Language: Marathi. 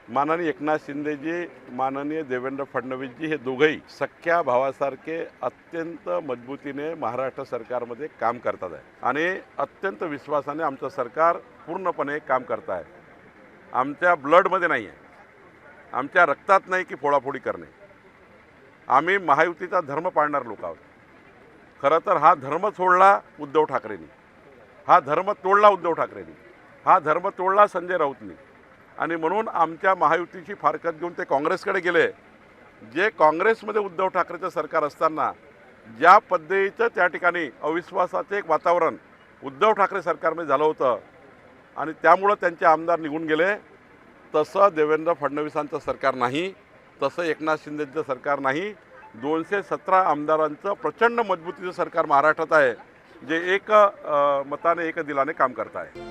माननीय एकनाथ शिंदेजी, माननीय देवेंद्र फडणवीसजी हे दोघंही सख्या भावासारखे अत्यंत मजबूतीने महाराष्ट्र सरकारमध्ये काम करतात आहे आणि अत्यंत विश्वासाने आमचं सरकार पूर्णपणे काम करत आहे। आमच्या ब्लडमध्ये नाही आहे, आमच्या रक्तात नाही की फोडाफोडी करणे। आम्ही महायुतीचा धर्म पाळणार लोक आहोत। खरं तर हा धर्म सोडला उद्धव ठाकरेंनी, हा धर्म तोडला उद्धव ठाकरेंनी, हा धर्म तोडला संजय राऊतनी आणि म्हणून आमच्या महायुतीची फारकत घेऊन ते काँग्रेसकडे गेले। जे काँग्रेसमध्ये उद्धव ठाकरेचं सरकार असताना ज्या पद्धतीचं त्या ठिकाणी अविश्वासाचे एक वातावरण उद्धव ठाकरे सरकारमध्ये झालं होतं आणि त्यामुळं त्यांचे आमदार निघून गेले, तसं देवेंद्र फडणवीसांचं सरकार नाही, तसं एकनाथ शिंदेचं सरकार नाही। 217 आमदारांचं प्रचंड मजबूतीचं सरकार महाराष्ट्रात आहे, जे एक मताने एक दिलाने काम करत आहे।